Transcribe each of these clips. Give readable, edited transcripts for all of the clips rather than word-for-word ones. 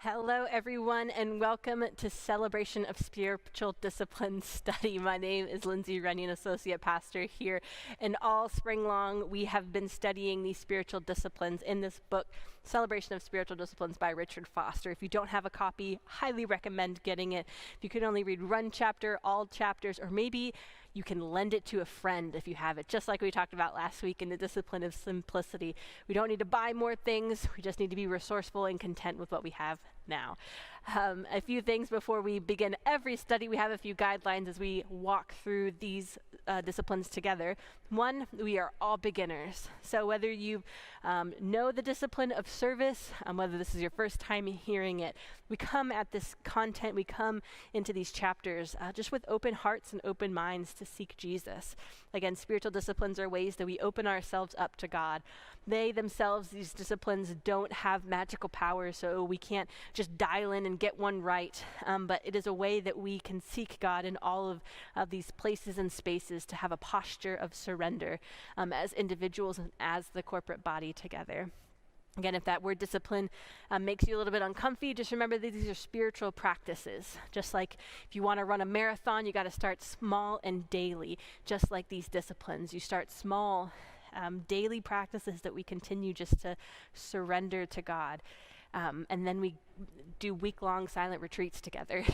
Hello, everyone, and welcome to Celebration of Spiritual Disciplines Study. My name is Lindsay Runyon, Associate Pastor here, and all spring long we have been studying these spiritual disciplines in this book, Celebration of Spiritual Disciplines by Richard Foster. If you don't have a copy, highly recommend getting it. If you could only read one chapter, all chapters, or maybe you can lend it to a friend if you have it, just like we talked about last week in the discipline of simplicity. We don't need to buy more things. We just need to be resourceful and content with what we have now. A few things before we begin every study. We have a few guidelines as we walk through these disciplines together. One, we are all beginners. So whether you know the discipline of service, whether this is your first time hearing it, we come at this content, we come into these chapters just with open hearts and open minds to seek Jesus. Again, spiritual disciplines are ways that we open ourselves up to God. They themselves, these disciplines, don't have magical powers, so we can't just dial in and get one right. But it is a way that we can seek God in all of these places and spaces to have a posture of surrender as individuals and as the corporate body together. Again, if that word discipline makes you a little bit uncomfy, just remember that these are spiritual practices. Just like if you want to run a marathon, you got to start small and daily. Just like these disciplines, you start small, daily practices that we continue just to surrender to God. And then we do week-long silent retreats together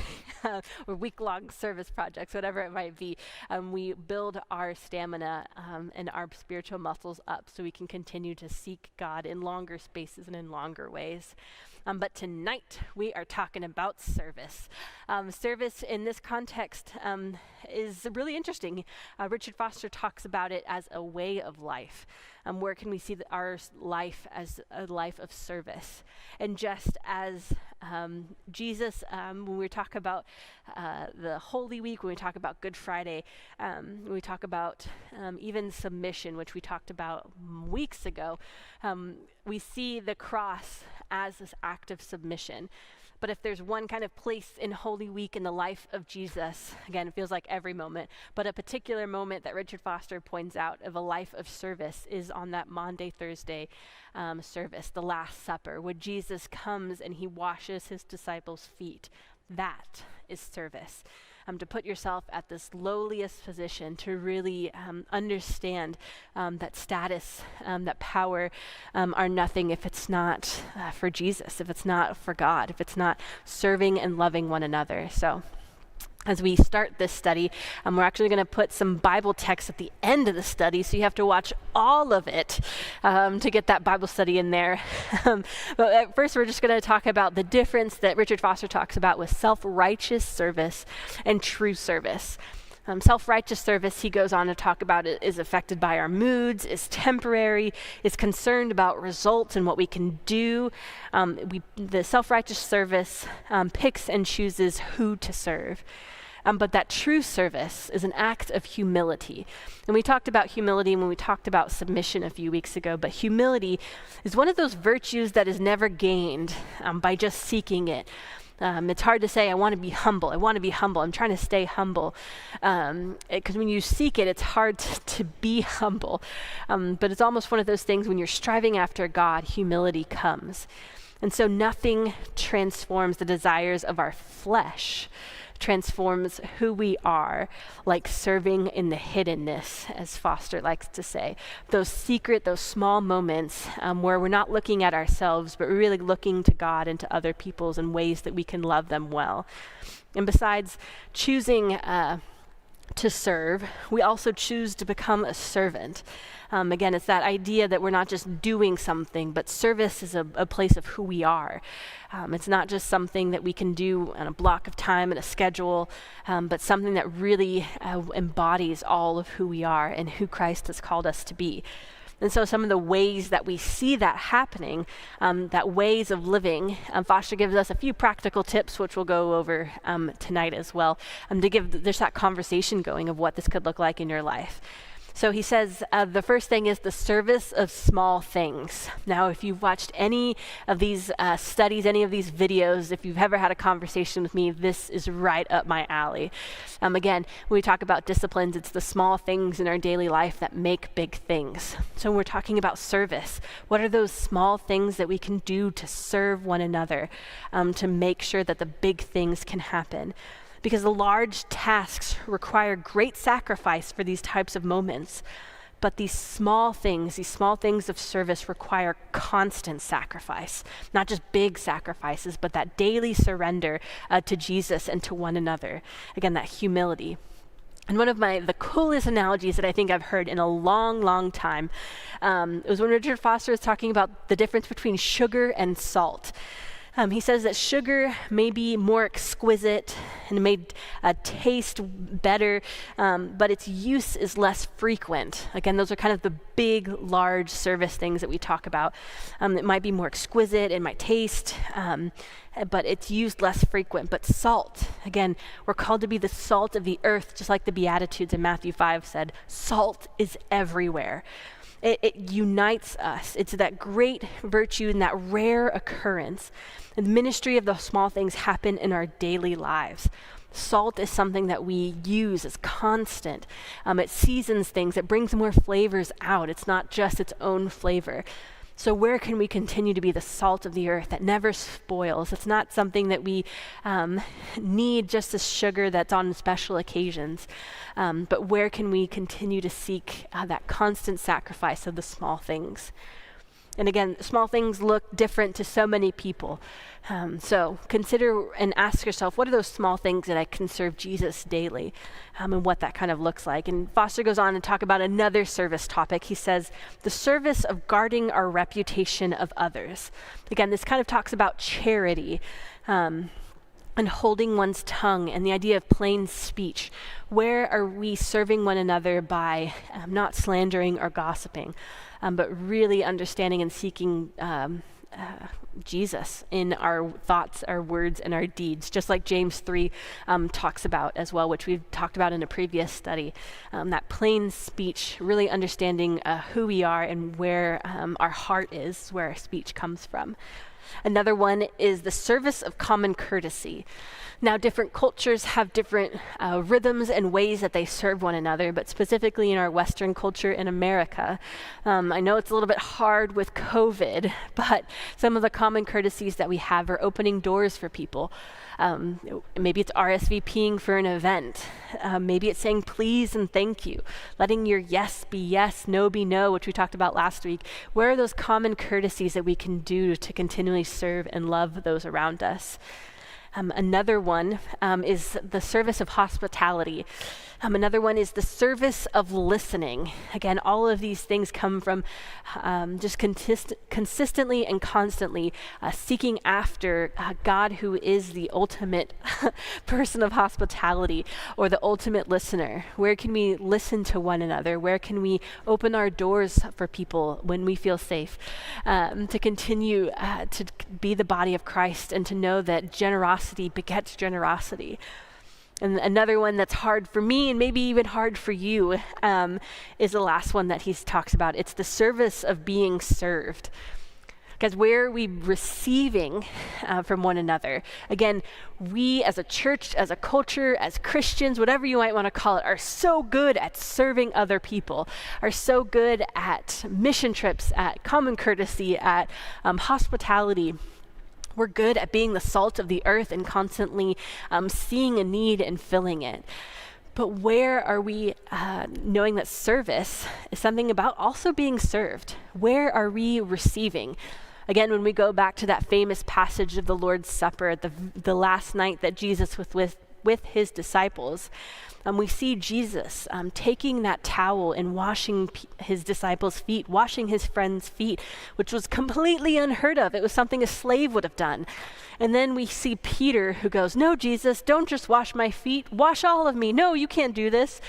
or week-long service projects, whatever it might be. We build our stamina and our spiritual muscles up so we can continue to seek God in longer spaces and in longer ways. But tonight we are talking about service. Service in this context is really interesting. Richard Foster talks about it as a way of life. Where can we see our life as a life of service? And just as Jesus, when we talk about the Holy Week, when we talk about Good Friday, when we talk about even submission, which we talked about weeks ago, we see the cross as this act of submission. But if there's one kind of place in Holy Week in the life of Jesus, again, it feels like every moment, but a particular moment that Richard Foster points out of a life of service is on that Maundy, Thursday service, the Last Supper, where Jesus comes and he washes his disciples' feet. That is service. To put yourself at this lowliest position, to really understand that status, that power are nothing if it's not for Jesus, if it's not for God, if it's not serving and loving one another. So as we start this study, we're actually going to put some Bible text at the end of the study, so you have to watch all of it to get that Bible study in there. But at first, we're just going to talk about the difference that Richard Foster talks about with self-righteous service and true service. Self-righteous service, he goes on to talk about, it is affected by our moods, is temporary, is concerned about results and what we can do. The self-righteous service picks and chooses who to serve. But that true service is an act of humility. And we talked about humility when we talked about submission a few weeks ago, but humility is one of those virtues that is never gained by just seeking it. It's hard to say, I want to be humble. I want to be humble. I'm trying to stay humble. Because when you seek it, it's hard to be humble. But it's almost one of those things when you're striving after God, humility comes. And so nothing transforms the desires of our flesh, transforms who we are, like serving in the hiddenness, as Foster likes to say. Those secret, those small moments where we're not looking at ourselves, but we're really looking to God and to other people's in ways that we can love them well. And besides choosing to serve, we also choose to become a servant. Again, it's that idea that we're not just doing something, but service is a place of who we are. It's not just something that we can do on a block of time and a schedule, but something that really embodies all of who we are and who Christ has called us to be. And so some of the ways that we see that happening, that ways of living, Foster gives us a few practical tips, which we'll go over tonight as well, to give just that conversation going of what this could look like in your life. So he says the first thing is the service of small things. Now, if you've watched any of these studies, any of these videos, if you've ever had a conversation with me, this is right up my alley. Again, when we talk about disciplines, it's the small things in our daily life that make big things. So when we're talking about service, what are those small things that we can do to serve one another, to make sure that the big things can happen? Because the large tasks require great sacrifice for these types of moments. But these small things of service require constant sacrifice, not just big sacrifices, but that daily surrender to Jesus and to one another. Again, that humility. And one of the coolest analogies that I think I've heard in a long, long time, it was when Richard Foster was talking about the difference between sugar and salt. He says that sugar may be more exquisite and it may taste better, but its use is less frequent. Again, those are kind of the big, large service things that we talk about. It might be more exquisite, it might taste, but it's used less frequent. But salt, again, we're called to be the salt of the earth, just like the Beatitudes in Matthew 5 said, salt is everywhere. It unites us. It's that great virtue and that rare occurrence. The ministry of the small things happen in our daily lives. Salt is something that we use as constant. It seasons things. It brings more flavors out. It's not just its own flavor. So where can we continue to be the salt of the earth that never spoils? It's not something that we need just as sugar that's on special occasions. But where can we continue to seek that constant sacrifice of the small things? And again, small things look different to so many people. So consider and ask yourself, what are those small things that I can serve Jesus daily, and what that kind of looks like? And Foster goes on to talk about another service topic. He says, the service of guarding our reputation of others. Again, this kind of talks about charity, and holding one's tongue and the idea of plain speech. Where are we serving one another by not slandering or gossiping, but really understanding and seeking Jesus in our thoughts, our words, and our deeds, just like James 3 talks about as well, which we've talked about in a previous study. That plain speech, really understanding who we are and where our heart is, where our speech comes from. Another one is the service of common courtesy. Now, different cultures have different rhythms and ways that they serve one another, but specifically in our Western culture in America, I know it's a little bit hard with COVID, but some of the common courtesies that we have are opening doors for people. Maybe it's RSVPing for an event. Maybe it's saying please and thank you, letting your yes be yes, no be no, which we talked about last week. Where are those common courtesies that we can do to continually serve and love those around us? Another one is the service of hospitality. Another one is the service of listening. Again, all of these things come from just consistently and constantly seeking after God, who is the ultimate person of hospitality, or the ultimate listener. Where can we listen to one another? Where can we open our doors for people when we feel safe? To continue to be the body of Christ and to know that generosity begets generosity. And another one that's hard for me and maybe even hard for you is the last one that he talks about. It's the service of being served. Because where are we receiving from one another? Again, we as a church, as a culture, as Christians, whatever you might want to call it, are so good at serving other people, are so good at mission trips, at common courtesy, at hospitality. We're good at being the salt of the earth and constantly seeing a need and filling it. But where are we knowing that service is something about also being served? Where are we receiving? Again, when we go back to that famous passage of the Lord's Supper, the last night that Jesus was with his disciples, we see Jesus taking that towel and washing his disciples' feet, washing his friends' feet, which was completely unheard of. It was something a slave would have done. And then we see Peter, who goes, "No, Jesus, don't just wash my feet, wash all of me. No, you can't do this."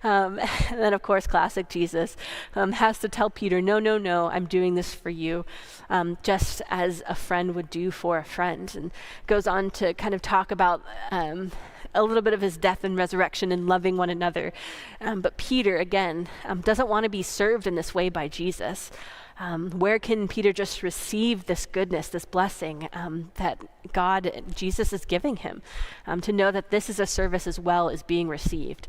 And then, of course, classic Jesus has to tell Peter, no, I'm doing this for you, just as a friend would do for a friend. And goes on to kind of talk about a little bit of his death and resurrection and loving one another. But Peter, again, doesn't want to be served in this way by Jesus. Where can Peter just receive this goodness, this blessing that Jesus is giving him, to know that this is a service as well as being received?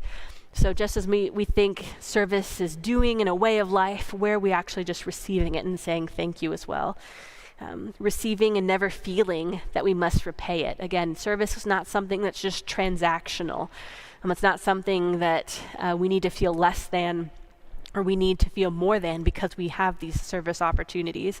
So just as we think service is doing in a way of life, where are we actually just receiving it and saying thank you as well? Receiving and never feeling that we must repay it. Again, service is not something that's just transactional. It's not something that we need to feel less than or we need to feel more than because we have these service opportunities.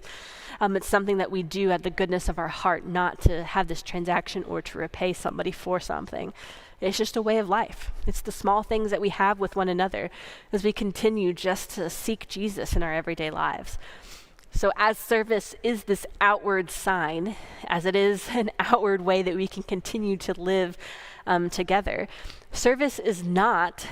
It's something that we do at the goodness of our heart, not to have this transaction or to repay somebody for something. It's just a way of life. It's the small things that we have with one another as we continue just to seek Jesus in our everyday lives. So as service is this outward sign, as it is an outward way that we can continue to live together, service is not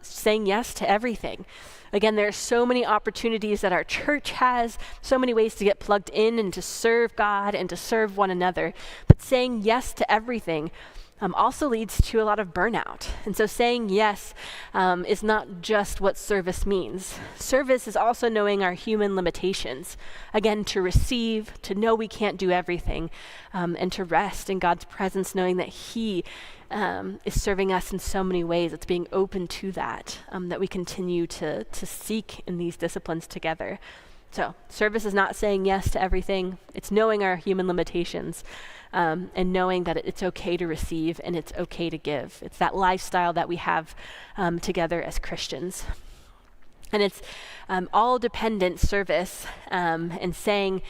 saying yes to everything. Again, there are so many opportunities that our church has, so many ways to get plugged in and to serve God and to serve one another. But saying yes to everything also leads to a lot of burnout. And so saying yes is not just what service means. Service is also knowing our human limitations. Again, to receive, to know we can't do everything, and to rest in God's presence, knowing that He is serving us in so many ways. It's being open to that, that we continue to seek in these disciplines together. So service is not saying yes to everything. It's knowing our human limitations. And knowing that it's okay to receive and it's okay to give. It's that lifestyle that we have together as Christians. And it's all dependent service and saying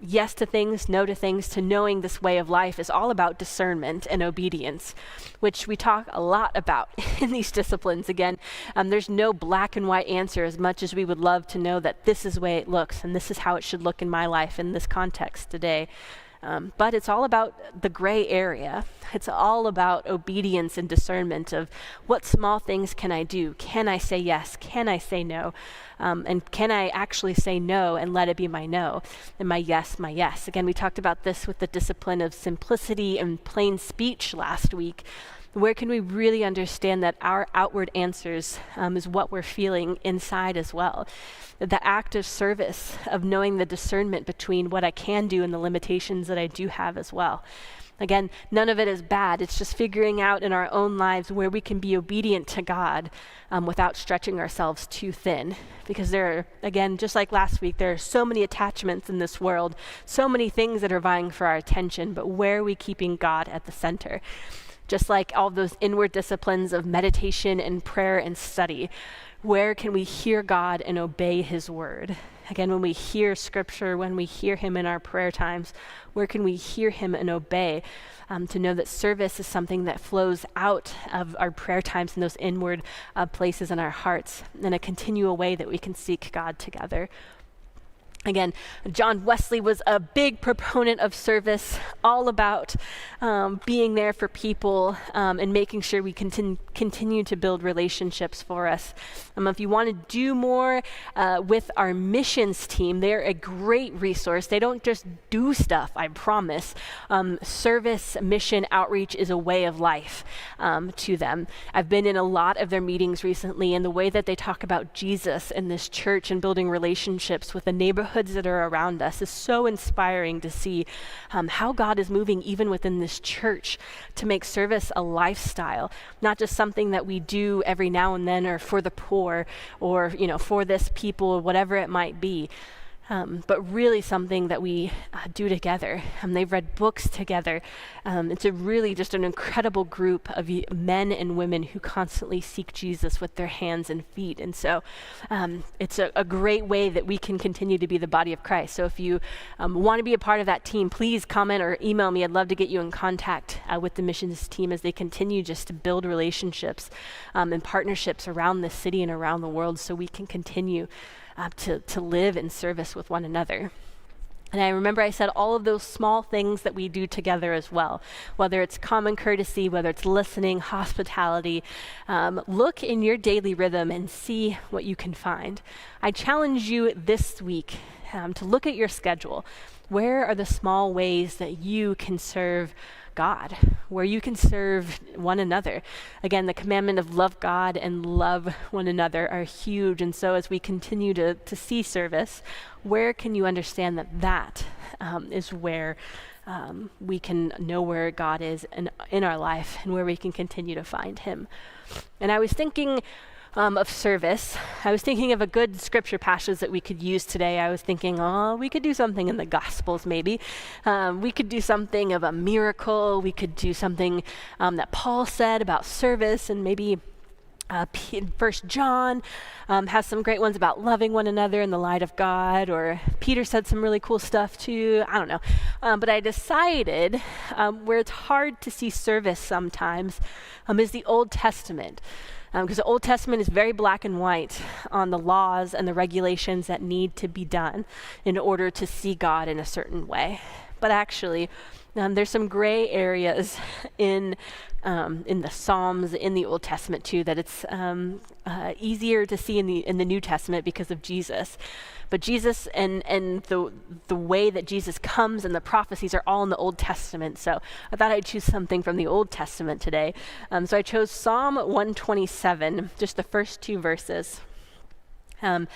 yes to things, no to things, to knowing this way of life is all about discernment and obedience, which we talk a lot about in these disciplines. Again, there's no black and white answer, as much as we would love to know that this is the way it looks and this is how it should look in my life in this context today. But it's all about the gray area. It's all about obedience and discernment of what small things can I do? Can I say yes? Can I say no? And can I actually say no and let it be my no? And my yes, my yes. Again, we talked about this with the discipline of simplicity and plain speech last week. Where can we really understand that our outward answers is what we're feeling inside as well? The act of service, of knowing the discernment between what I can do and the limitations that I do have as well. Again, none of it is bad. It's just figuring out in our own lives where we can be obedient to God without stretching ourselves too thin. Because there are, again, just like last week, there are so many attachments in this world, so many things that are vying for our attention, but where are we keeping God at the center? Just like all those inward disciplines of meditation and prayer and study, where can we hear God and obey His word? Again, when we hear scripture, when we hear Him in our prayer times, where can we hear Him and obey? To know that service is something that flows out of our prayer times in those inward places in our hearts, in a continual way that we can seek God together. Again, John Wesley was a big proponent of service, all about being there for people and making sure we continue to build relationships for us. If you want to do more with our missions team, they're a great resource. They don't just do stuff, I promise. Service, mission, outreach is a way of life to them. I've been in a lot of their meetings recently, and the way that they talk about Jesus in this church and building relationships with the neighborhoods that are around us is so inspiring to see how God is moving even within this church to make service a lifestyle, not just something that we do every now and then or for the poor or, for this people, whatever it might be. But really something that we do together. They've read books together. It's really just an incredible group of men and women who constantly seek Jesus with their hands and feet. And so it's a great way that we can continue to be the body of Christ. So if you want to be a part of that team, please comment or email me. I'd love to get you in contact with the missions team as they continue just to build relationships and partnerships around the city and around the world so we can continue to live in service with one another. And I remember I said all of those small things that we do together as well, whether it's common courtesy, whether it's listening, hospitality. Look in your daily rhythm and see what you can find. I challenge you this week to look at your schedule. Where are the small ways that you can serve God, where you can serve one another. Again, the commandment of love God and love one another are huge. And so as we continue to see service, where can you understand that is where we can know where God is in our life and where we can continue to find him. And I was thinking of service. I was thinking of a good scripture passage that we could use today. I was thinking, we could do something in the Gospels maybe. We could do something of a miracle. We could do something that Paul said about service, and maybe First John has some great ones about loving one another in the light of God, or Peter said some really cool stuff too. I don't know. But I decided where it's hard to see service sometimes is the Old Testament. Because the Old Testament is very black and white on the laws and the regulations that need to be done in order to see God in a certain way. But actually, there's some gray areas in the Psalms, in the Old Testament too, that it's easier to see in the New Testament because of Jesus. But Jesus and the way that Jesus comes and the prophecies are all in the Old Testament. So I thought I'd choose something from the Old Testament today. So I chose Psalm 127, just the first two verses. The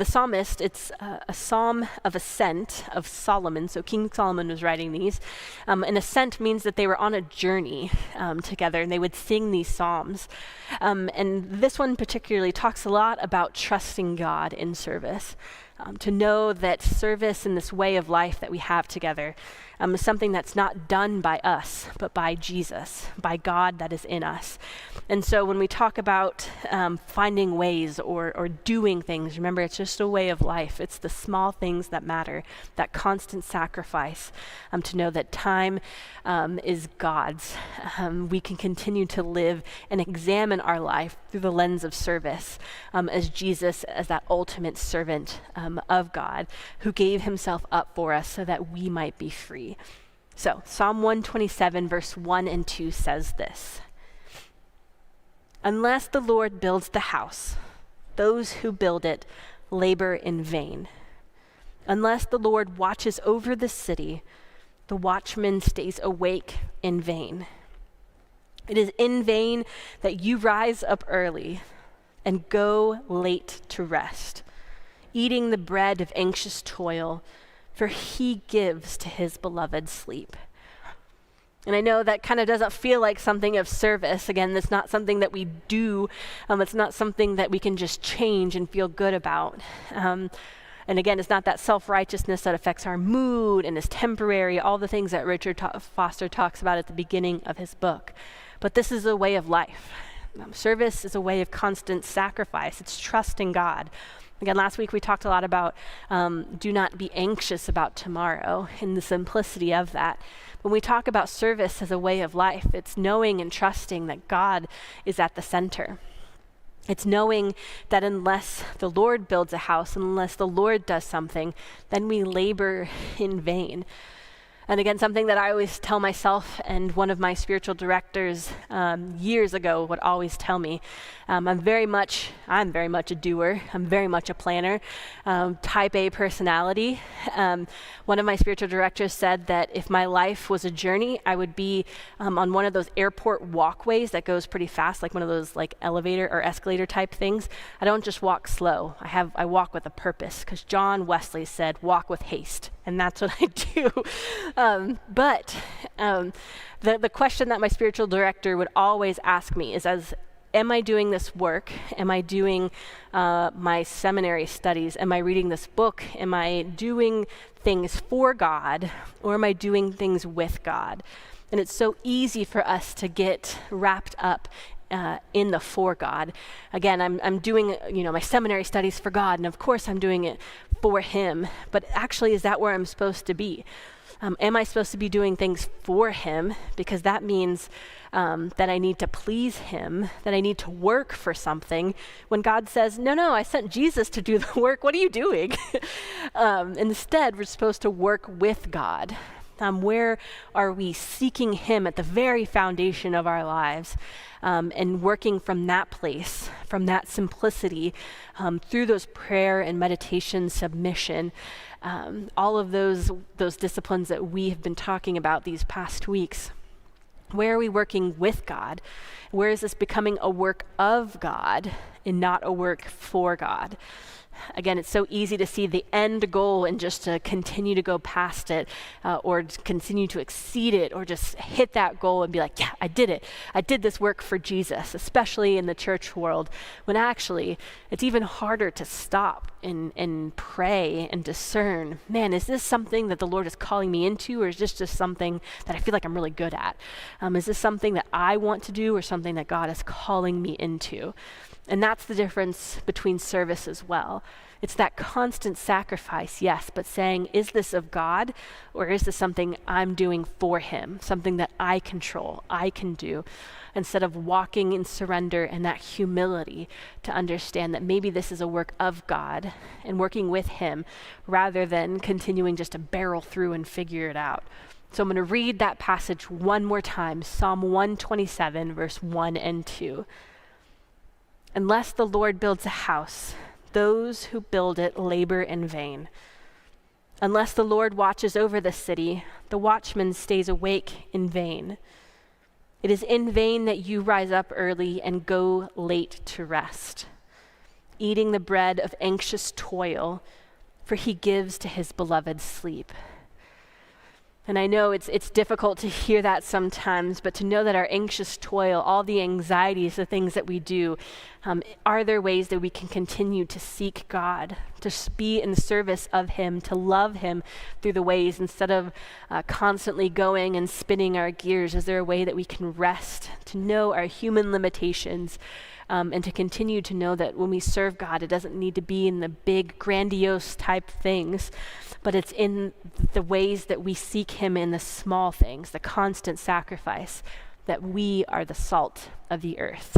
psalmist, it's a psalm of ascent of Solomon. So King Solomon was writing these. And ascent means that they were on a journey together, and they would sing these psalms. And this one particularly talks a lot about trusting God in service. To know that service in this way of life that we have together is something that's not done by us, but by Jesus, by God that is in us. And so when we talk about finding ways or doing things, remember, it's just a way of life. It's the small things that matter, that constant sacrifice, to know that time is God's. We can continue to live and examine our life through the lens of service, as Jesus, as that ultimate servant of God, who gave himself up for us so that we might be free. So Psalm 127 verse 1 and 2 says this: "Unless the Lord builds the house, those who build it labor in vain. Unless the Lord watches over the city, the watchman stays awake in vain. It is in vain that you rise up early and go late to rest, eating the bread of anxious toil, for he gives to his beloved sleep." And I know that kind of doesn't feel like something of service. Again, it's not something that we do. It's not something that we can just change and feel good about. And again, it's not that self-righteousness that affects our mood and is temporary, all the things that Richard Foster talks about at the beginning of his book. But this is a way of life. Service is a way of constant sacrifice. It's trusting God. Again, last week we talked a lot about do not be anxious about tomorrow and the simplicity of that. When we talk about service as a way of life, it's knowing and trusting that God is at the center. It's knowing that unless the Lord builds a house, unless the Lord does something, then we labor in vain. And again, something that I always tell myself, and one of my spiritual directors years ago would always tell me, I'm very much a doer. I'm very much a planner, type A personality. One of my spiritual directors said that if my life was a journey, I would be on one of those airport walkways that goes pretty fast, like one of those like elevator or escalator type things. I don't just walk slow. I walk with a purpose, because John Wesley said, walk with haste. And that's what I do. But the question that my spiritual director would always ask me is, am I doing this work? Am I doing my seminary studies? Am I reading this book? Am I doing things for God, or am I doing things with God? And it's so easy for us to get wrapped up in the for God. Again, I'm doing my seminary studies for God, and of course I'm doing it for him, but actually, is that where I'm supposed to be? Am I supposed to be doing things for him? Because that means that I need to please him, that I need to work for something, when God says, no, I sent Jesus to do the work. What are you doing? Instead, we're supposed to work with God. Where are we seeking him at the very foundation of our lives, and working from that place, from that simplicity, through those prayer and meditation, submission, all of those disciplines that we have been talking about these past weeks. Where are we working with God? Where is this becoming a work of God and not a work for God? Again, it's so easy to see the end goal and just to continue to go past it, or to continue to exceed it, or just hit that goal and be like, yeah, I did it. I did this work for Jesus, especially in the church world, when actually it's even harder to stop and pray and discern, man, is this something that the Lord is calling me into, or is this just something that I feel like I'm really good at? Is this something that I want to do, or something that God is calling me into? And that's the difference between service as well. It's that constant sacrifice, yes, but saying, is this of God, or is this something I'm doing for him, something that I control, I can do, instead of walking in surrender and that humility to understand that maybe this is a work of God and working with him, rather than continuing just to barrel through and figure it out. So I'm going to read that passage one more time, Psalm 127, verse 1 and 2. Unless the Lord builds a house, those who build it labor in vain. Unless the Lord watches over the city, the watchman stays awake in vain. It is in vain that you rise up early and go late to rest, eating the bread of anxious toil, for he gives to his beloved sleep. And I know it's difficult to hear that sometimes, but to know that our anxious toil, all the anxieties, the things that we do, are there ways that we can continue to seek God, to be in service of him, to love him through the ways, instead of constantly going and spinning our gears? Is there a way that we can rest, to know our human limitations, and to continue to know that when we serve God, it doesn't need to be in the big, grandiose type things, but it's in the ways that we seek him in the small things, the constant sacrifice, that we are the salt of the earth.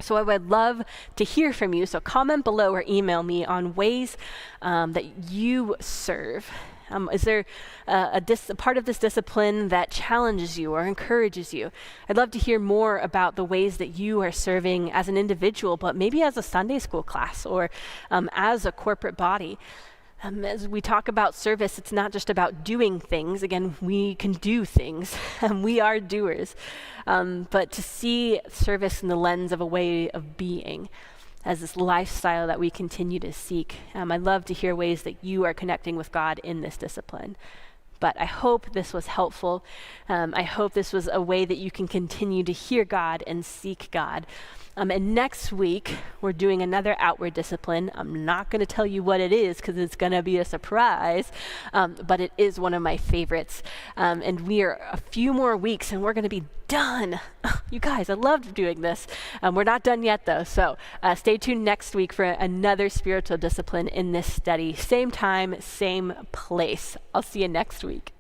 So I would love to hear from you. So comment below or email me on ways that you serve. Is there a part of this discipline that challenges you or encourages you? I'd love to hear more about the ways that you are serving as an individual, but maybe as a Sunday school class, or as a corporate body. As we talk about service, it's not just about doing things. Again, we can do things, and we are doers. But to see service in the lens of a way of being, as this lifestyle that we continue to seek. I'd love to hear ways that you are connecting with God in this discipline. But I hope this was helpful. I hope this was a way that you can continue to hear God and seek God. And next week, we're doing another outward discipline. I'm not going to tell you what it is because it's going to be a surprise, but it is one of my favorites. And we are a few more weeks and we're going to be done. You guys, I loved doing this. We're not done yet though, so stay tuned next week for another spiritual discipline in this study. Same time, same place. I'll see you next week.